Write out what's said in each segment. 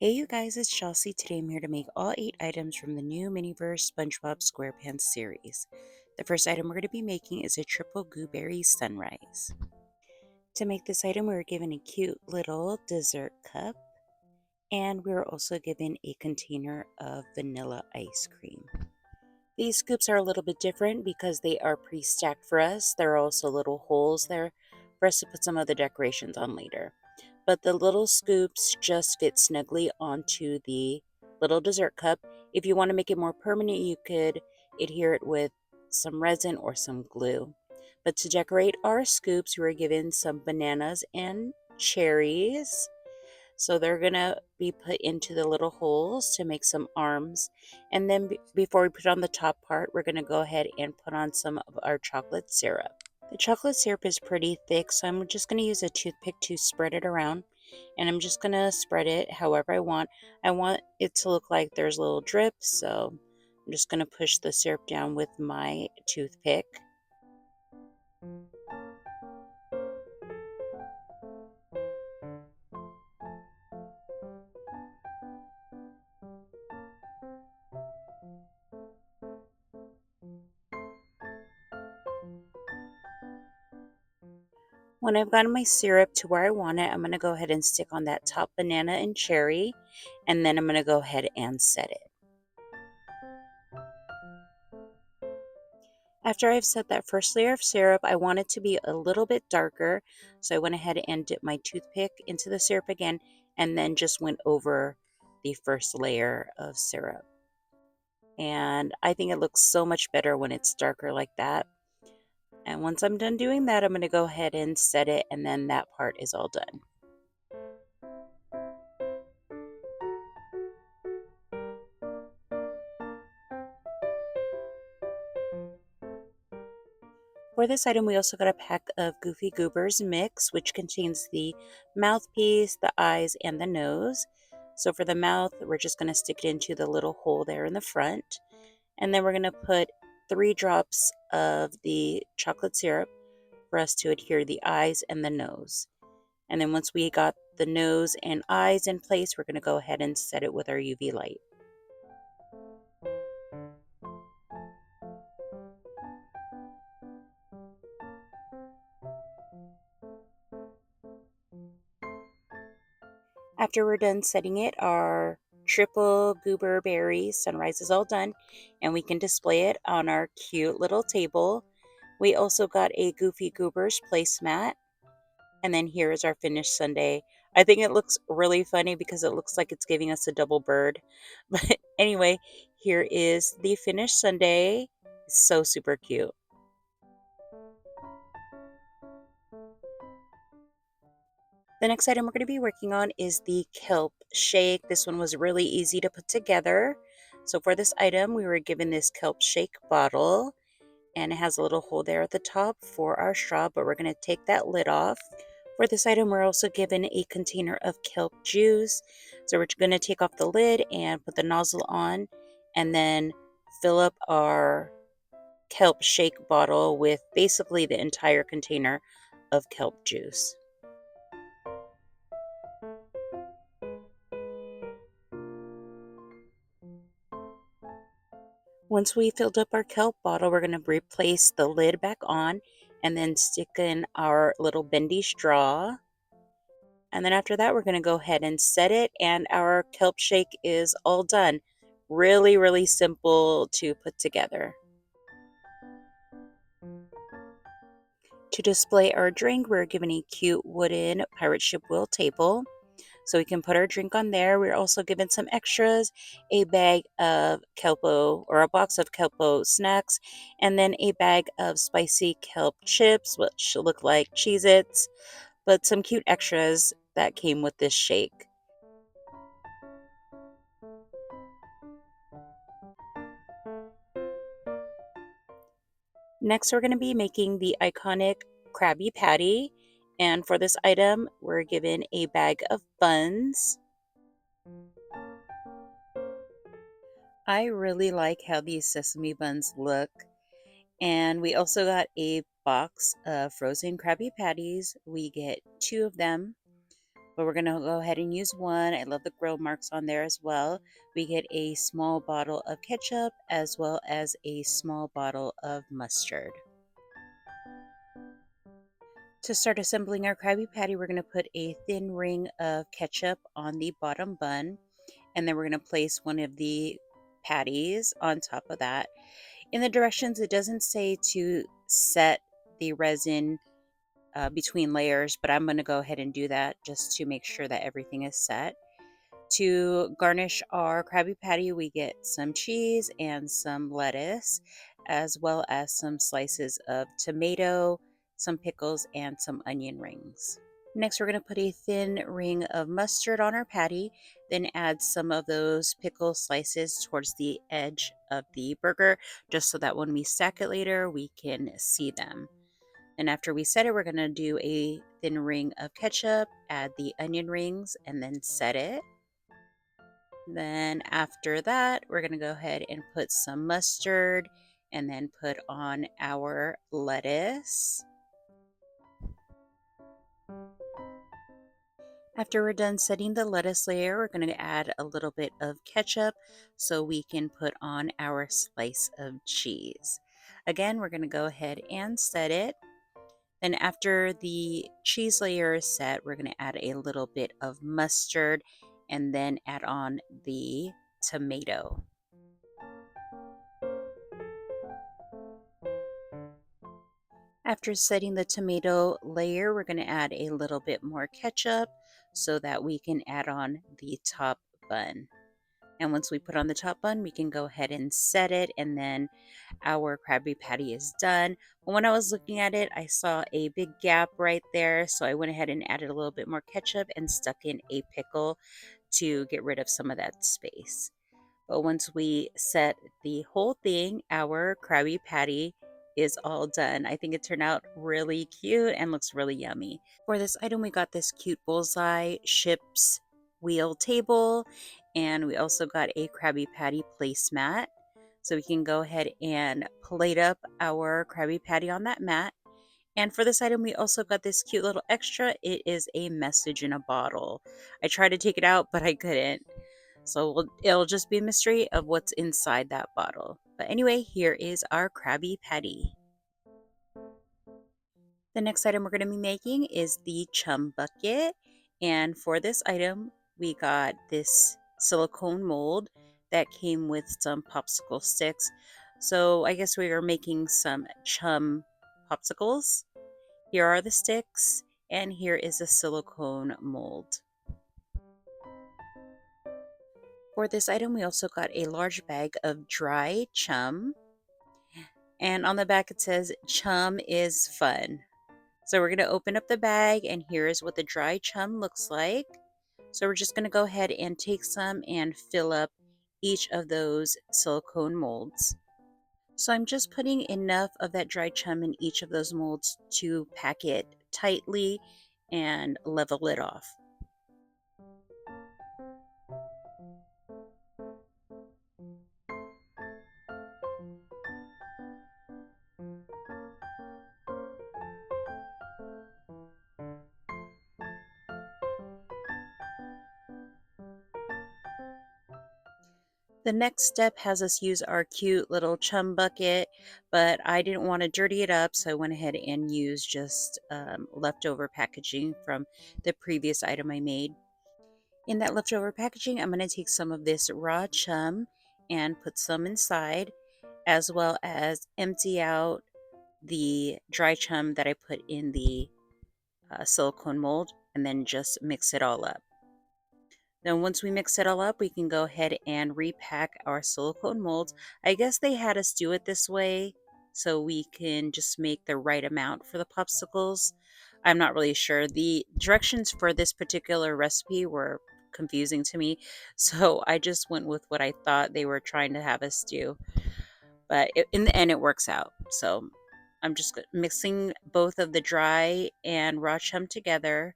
Hey you guys, it's Jocy. Today I'm here to make all 8 items from the new MiniVerse SpongeBob SquarePants series. The first item we're going to be making is a triple gooberry sunrise. To make this item, we were given a cute little dessert cup, and we were also given a container of vanilla ice cream. These scoops are a little bit different because they are pre-stacked for us. There are also little holes there for us to put some of the decorations on later. But the little scoops just fit snugly onto the little dessert cup. If you want to make it more permanent, you could adhere it with some resin or some glue. But to decorate our scoops, we were given some bananas and cherries. So they're going to be put into the little holes to make some arms. And then before we put on the top part, we're going to go ahead and put on some of our chocolate syrup. The chocolate syrup is pretty thick, so I'm just going to use a toothpick to spread it around. And I'm just going to spread it however I want. I want it to look like there's little drips, so I'm just going to push the syrup down with my toothpick. When I've gotten my syrup to where I want it, I'm going to go ahead and stick on that top banana and cherry, and then I'm going to go ahead and set it. After I've set that first layer of syrup, I want it to be a little bit darker, so I went ahead and dipped my toothpick into the syrup again, and then just went over the first layer of syrup. And I think it looks so much better when it's darker like that. And once I'm done doing that, I'm going to go ahead and set it, and then that part is all done. For this item, we also got a pack of Goofy Goobers mix, which contains the mouthpiece, the eyes, and the nose. So for the mouth, we're just going to stick it into the little hole there in the front. And then we're going to put 3 drops of the chocolate syrup for us to adhere the eyes and the nose. And then once we got the nose and eyes in place, we're going to go ahead and set it with our UV light. After we're done setting it, our triple goober berry sunrise is all done, and we can display it on our cute little table. We also got a Goofy Goobers placemat, and then here is our finished sundae. I think it looks really funny because it looks like it's giving us a double bird. But anyway, here is the finished sundae. So super cute. The next item we're going to be working on is the kelp shake. This one was really easy to put together. So for this item, we were given this kelp shake bottle, and it has a little hole there at the top for our straw, but we're going to take that lid off. For this item, we're also given a container of kelp juice. So we're going to take off the lid and put the nozzle on, and then fill up our kelp shake bottle with basically the entire container of kelp juice. Once we filled up our kelp bottle, we're going to replace the lid back on and then stick in our little bendy straw. And then after that, we're going to go ahead and set it, and our kelp shake is all done. Really, really simple to put together. To display our drink, we're given a cute wooden pirate ship wheel table, so we can put our drink on there. We're also given some extras, a bag of Kelpo, or a box of Kelpo snacks, and then a bag of spicy kelp chips, which look like Cheez-Its, but some cute extras that came with this shake. Next, we're going to be making the iconic Krabby Patty, and for this item, we're given a bag of buns. I really like how these sesame buns look. And we also got a box of frozen Krabby Patties. We get 2 of them. but we're going to go ahead and use one. I love the grill marks on there as well. We get a small bottle of ketchup as well as a small bottle of mustard. To start assembling our Krabby Patty, we're going to put a thin ring of ketchup on the bottom bun, and then we're going to place one of the patties on top of that. In the directions, it doesn't say to set the resin between layers, but I'm going to go ahead and do that just to make sure that everything is set. To garnish our Krabby Patty, we get some cheese and some lettuce, as well as some slices of tomato, some pickles, and some onion rings. Next, we're going to put a thin ring of mustard on our patty, then add some of those pickle slices towards the edge of the burger, just so that when we stack it later, we can see them. And after we set it, we're going to do a thin ring of ketchup, add the onion rings, and then set it. Then after that, we're going to go ahead and put some mustard and then put on our lettuce. After we're done setting the lettuce layer, we're going to add a little bit of ketchup so we can put on our slice of cheese. Again, we're going to go ahead and set it. Then after the cheese layer is set, we're going to add a little bit of mustard and then add on the tomato. After setting the tomato layer, we're going to add a little bit more ketchup so that we can add on the top bun. And once we put on the top bun, we can go ahead and set it, and then our Krabby Patty is done. But when I was looking at it, I saw a big gap right there, so I went ahead and added a little bit more ketchup and stuck in a pickle to get rid of some of that space. But once we set the whole thing, our Krabby Patty is all done. I think it turned out really cute and looks really yummy. For this item, we got this cute bullseye ship's wheel table, and we also got a Krabby Patty placemat. So we can go ahead and plate up our Krabby Patty on that mat. And for this item, we also got this cute little extra. It is a message in a bottle. I tried to take it out, but I couldn't. So it'll just be a mystery of what's inside that bottle. But anyway, here is our Krabby Patty. The next item we're going to be making is the Chum bucket. And for this item, we got this silicone mold that came with some popsicle sticks. So I guess we are making some Chum popsicles. Here are the sticks, and here is a silicone mold. For this item, we also got a large bag of dry Chum. And on the back it says, Chum is fun. So we're going to open up the bag, and here is what the dry Chum looks like. So we're just going to go ahead and take some and fill up each of those silicone molds. So I'm just putting enough of that dry Chum in each of those molds to pack it tightly and level it off. The next step has us use our cute little Chum bucket, but I didn't want to dirty it up, so I went ahead and used just leftover packaging from the previous item I made. In that leftover packaging, I'm going to take some of this raw Chum and put some inside, as well as empty out the dry Chum that I put in the silicone mold, and then just mix it all up. Then once we mix it all up, we can go ahead and repack our silicone molds. I guess they had us do it this way so we can just make the right amount for the popsicles. I'm not really sure. The directions for this particular recipe were confusing to me, so I just went with what I thought they were trying to have us do. But in the end, it works out. So I'm just mixing both of the dry and raw Chum together.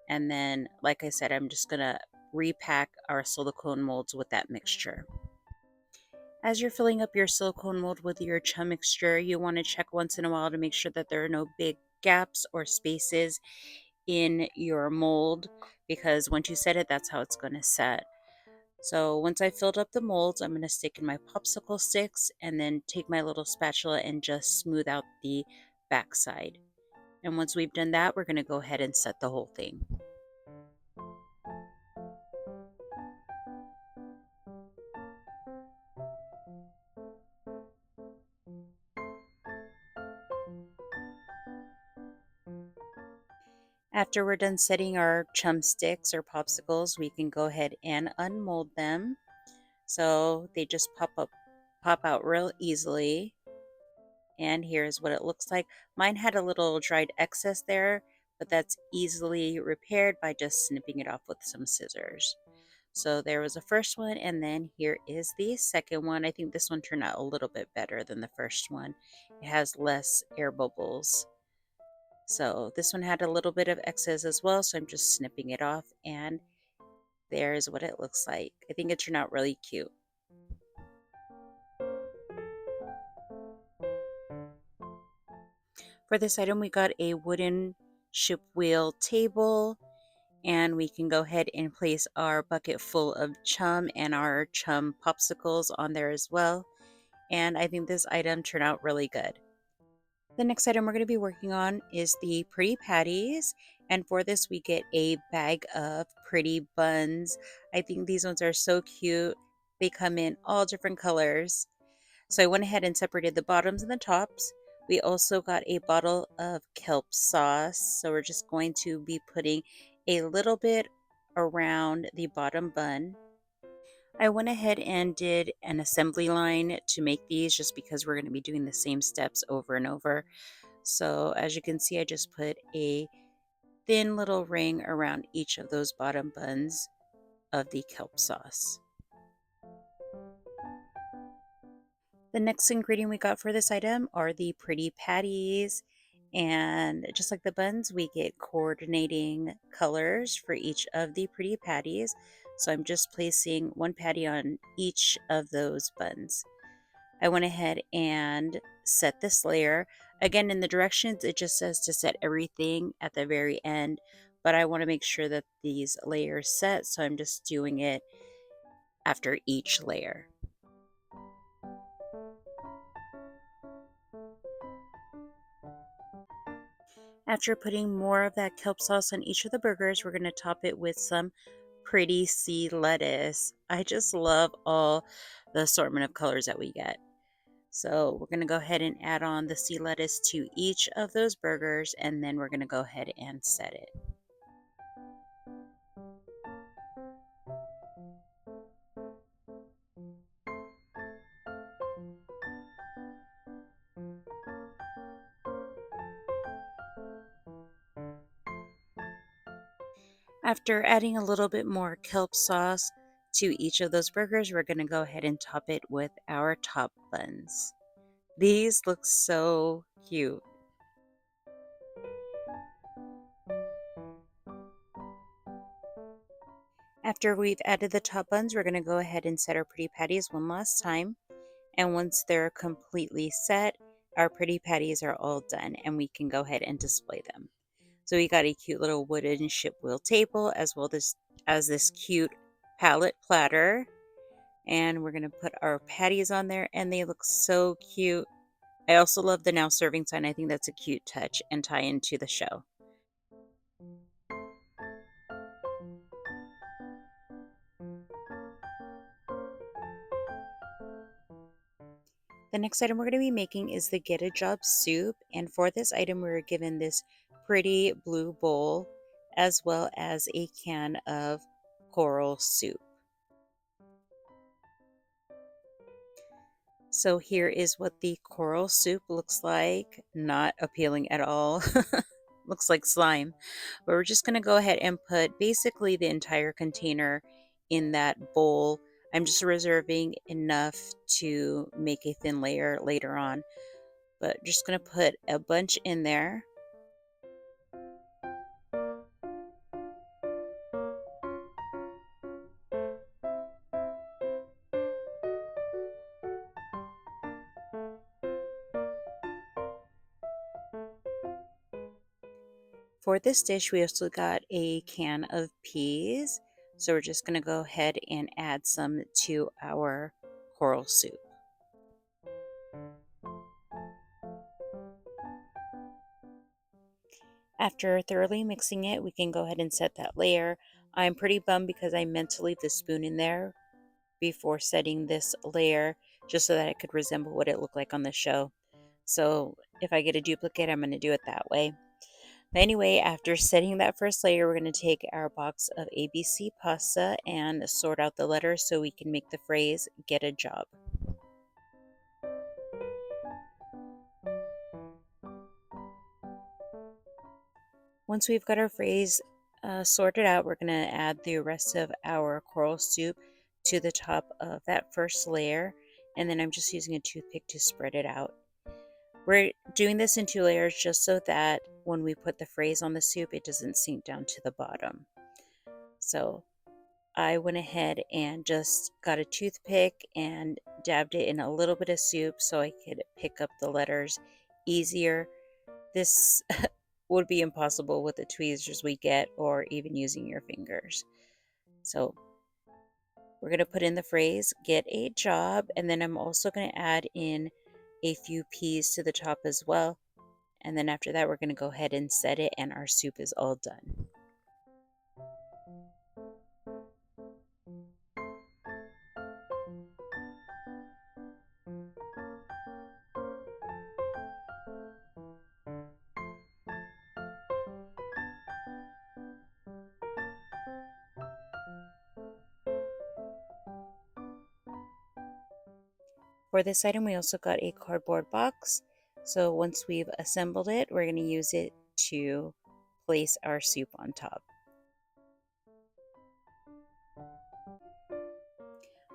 And then, like I said, I'm just going to repack our silicone molds with that mixture. As you're filling up your silicone mold with your Chum mixture, you want to check once in a while to make sure that there are no big gaps or spaces in your mold, because once you set it, that's how it's going to set. So once I filled up the molds, I'm going to stick in my popsicle sticks and then take my little spatula and just smooth out the backside. And once we've done that, we're going to go ahead and set the whole thing. After we're done setting our chum sticks or popsicles, we can go ahead and unmold them. So they just pop out real easily. And here's what it looks like. Mine had a little dried excess there, but that's easily repaired by just snipping it off with some scissors. So there was a first one, and then here is the second one. I think this one turned out a little bit better than the first one. It has less air bubbles. So this one had a little bit of excess as well, so I'm just snipping it off, and there's what it looks like. I think it turned out really cute. For this item, we got a wooden ship wheel table, and we can go ahead and place our bucket full of chum and our chum popsicles on there as well. And I think this item turned out really good. The next item we're going to be working on is the pretty patties. And for this, we get a bag of pretty buns. I think these ones are so cute. They come in all different colors. So I went ahead and separated the bottoms and the tops. We also got a bottle of kelp sauce. So we're just going to be putting a little bit around the bottom bun. I went ahead and did an assembly line to make these just because we're going to be doing the same steps over and over. So as you can see, I just put a thin little ring around each of those bottom buns of the kelp sauce. The next ingredient we got for this item are the pretty patties. And just like the buns, we get coordinating colors for each of the pretty patties. So I'm just placing one patty on each of those buns. I went ahead and set this layer. Again, in the directions, it just says to set everything at the very end, but I want to make sure that these layers set, so I'm just doing it after each layer. After putting more of that kelp sauce on each of the burgers, we're going to top it with some pretty sea lettuce. I just love all the assortment of colors that we get. So we're going to go ahead and add on the sea lettuce to each of those burgers, and then we're going to go ahead and set it. After adding a little bit more kelp sauce to each of those burgers, we're going to go ahead and top it with our top buns. These look so cute. After we've added the top buns, we're going to go ahead and set our pretty patties one last time. And once they're completely set, our pretty patties are all done, and we can go ahead and display them. So we got a cute little wooden ship wheel table, as well as this cute palette platter. And we're going to put our patties on there, and they look so cute. I also love the now serving sign. I think that's a cute touch and tie into the show. The next item we're going to be making is the Get a Job soup. And for this item, we were given this pretty blue bowl as well as a can of coral soup. So here is what the coral soup looks like. Not appealing at all. Looks like slime. But we're just going to go ahead and put basically the entire container in that bowl. I'm just reserving enough to make a thin layer later on. But just going to put a bunch in there. For this dish, we also got a can of peas. So we're just going to go ahead and add some to our coral soup. After thoroughly mixing it, we can go ahead and set that layer. I'm pretty bummed because I meant to leave the spoon in there before setting this layer just so that it could resemble what it looked like on the show. So if I get a duplicate, I'm going to do it that way. But anyway, after setting that first layer, we're going to take our box of ABC pasta and sort out the letters so we can make the phrase, get a job. Once we've got our phrase sorted out, we're going to add the rest of our coral soup to the top of that first layer. And then I'm just using a toothpick to spread it out. We're doing this in 2 layers just so that when we put the phrase on the soup, it doesn't sink down to the bottom. So I went ahead and just got a toothpick and dabbed it in a little bit of soup so I could pick up the letters easier. This would be impossible with the tweezers we get or even using your fingers. So we're going to put in the phrase, get a job, and then I'm also going to add in a few peas to the top as well. And then after that, we're going to go ahead and set it, and our soup is all done. For this item, we also got a cardboard box. So once we've assembled it, we're going to use it to place our soup on top.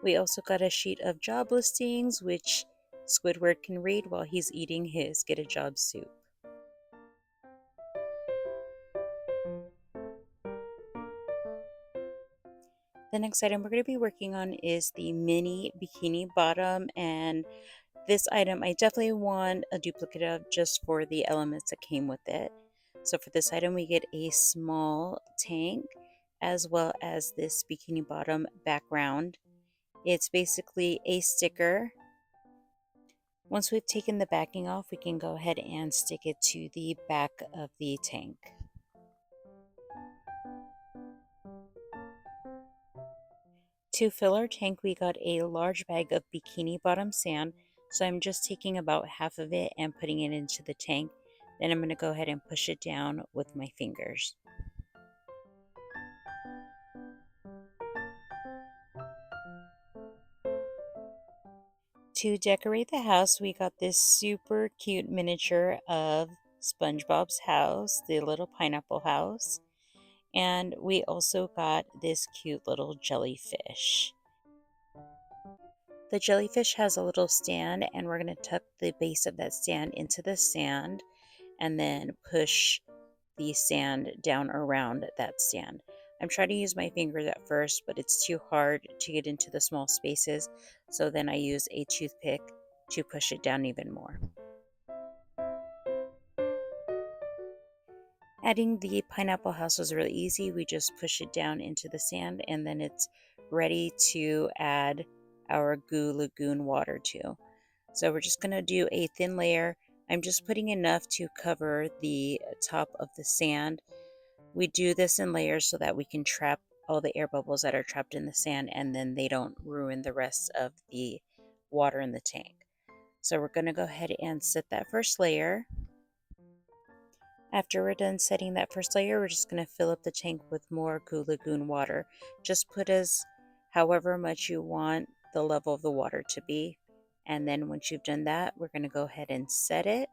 We also got a sheet of job listings, which Squidward can read while he's eating his get a job soup. The next item we're going to be working on is the mini bikini bottom, and this item I definitely want a duplicate of just for the elements that came with it. So for this item we get a small tank as well as this bikini bottom background. It's basically a sticker. Once we've taken the backing off, we can go ahead and stick it to the back of the tank. To fill our tank, we got a large bag of bikini bottom sand, so I'm just taking about half of it and putting it into the tank. Then I'm going to go ahead and push it down with my fingers. To decorate the house, we got this super cute miniature of SpongeBob's house, the little pineapple house. And we also got this cute little jellyfish. The jellyfish has a little stand, and we're going to tuck the base of that stand into the sand and then push the sand down around that stand. I'm trying to use my fingers at first, but it's too hard to get into the small spaces, so then I use a toothpick to push it down even more. Adding the pineapple house was really easy. We just push it down into the sand and then it's ready to add our Goo Lagoon water to. So we're just going to do a thin layer. I'm just putting enough to cover the top of the sand. We do this in layers so that we can trap all the air bubbles that are trapped in the sand and then they don't ruin the rest of the water in the tank. So we're going to go ahead and set that first layer. After we're done setting that first layer, we're just going to fill up the tank with more Goo Lagoon water. Just put as however much you want the level of the water to be. And then once you've done that, we're going to go ahead and set it.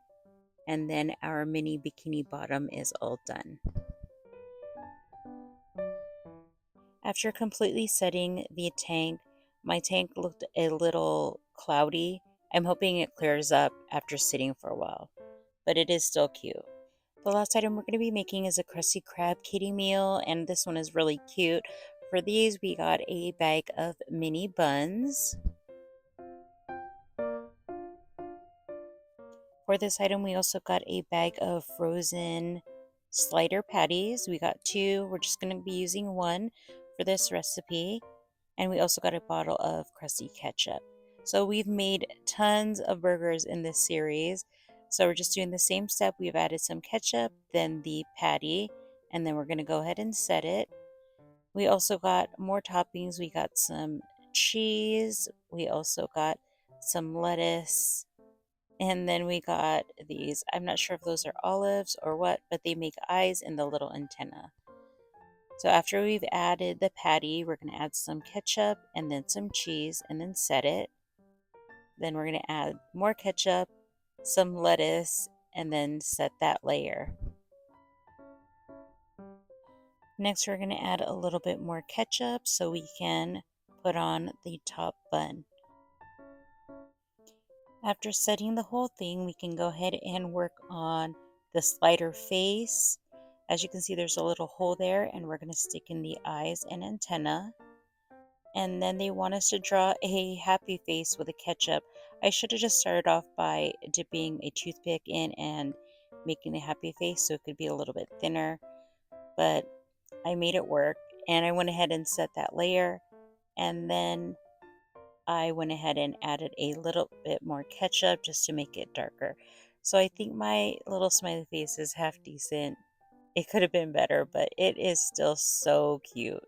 And then our mini bikini bottom is all done. After completely setting the tank, my tank looked a little cloudy. I'm hoping it clears up after sitting for a while, but it is still cute. The last item we're going to be making is a Krusty Krab kiddie meal, and this one is really cute. For these, we got a bag of mini buns. For this item, we also got a bag of frozen slider patties. We got 2. We're just going to be using 1 for this recipe. And we also got a bottle of Krusty ketchup. So we've made tons of burgers in this series. So we're just doing the same step. We've added some ketchup, then the patty, and then we're going to go ahead and set it. We also got more toppings. We got some cheese. We also got some lettuce. And then we got these. I'm not sure if those are olives or what, but they make eyes in the little antenna. So after we've added the patty, we're going to add some ketchup and then some cheese and then set it. Then we're going to add more ketchup, some lettuce, and then set that layer. Next, we're going to add a little bit more ketchup so we can put on the top bun. After setting the whole thing, we can go ahead and work on the slider face. As you can see, there's a little hole there, and we're going to stick in the eyes and antenna. And then they want us to draw a happy face with a ketchup. I should have just started off by dipping a toothpick in and making a happy face so it could be a little bit thinner, but I made it work, and I went ahead and set that layer, and then I went ahead and added a little bit more ketchup just to make it darker. So I think my little smiley face is half decent. It could have been better, but it is still so cute.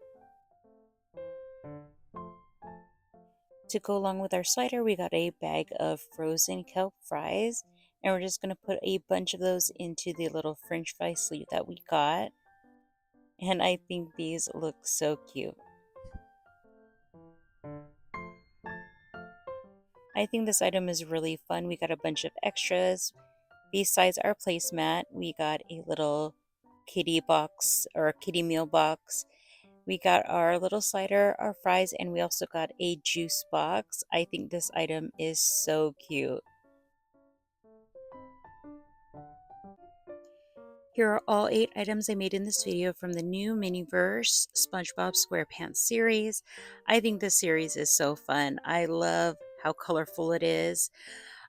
To go along with our slider, we got a bag of frozen kelp fries, and we're just going to put a bunch of those into the little french fry sleeve that we got. And I think these look so cute. I think this item is really fun. We got a bunch of extras. Besides our placemat, we got a little kiddie box or a kiddie meal box. We got our little slider, our fries, and we also got a juice box. I think this item is so cute. Here are all 8 items I made in this video from the new MiniVerse SpongeBob SquarePants series. I think this series is so fun. I love how colorful it is.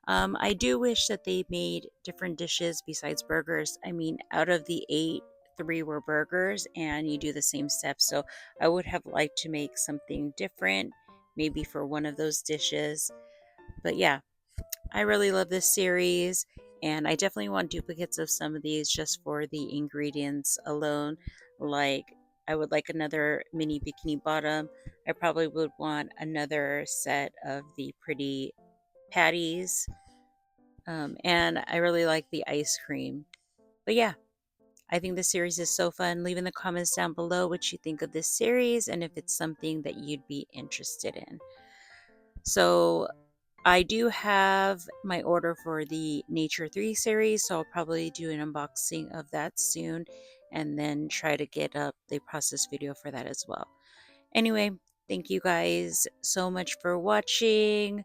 I do wish that they made different dishes besides burgers. I mean, out of the 8, 3 were burgers, and you do the same steps. So I would have liked to make something different, maybe for one of those dishes. But yeah, I really love this series, and I definitely want duplicates of some of these just for the ingredients alone. Like, I would like another mini bikini bottom. I probably would want another set of the pretty patties. And I really like the ice cream. But yeah, I think this series is so fun. Leave in the comments down below what you think of this series and if it's something that you'd be interested in. So I do have my order for the Nature 3 series, so I'll probably do an unboxing of that soon and then try to get up the process video for that as well. Anyway, thank you guys so much for watching.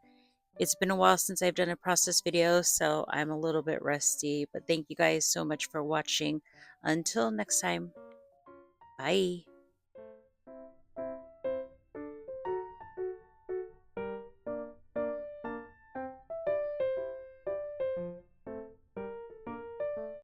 It's been a while since I've done a process video, so I'm a little bit rusty, but thank you guys so much for watching. Until next time, bye.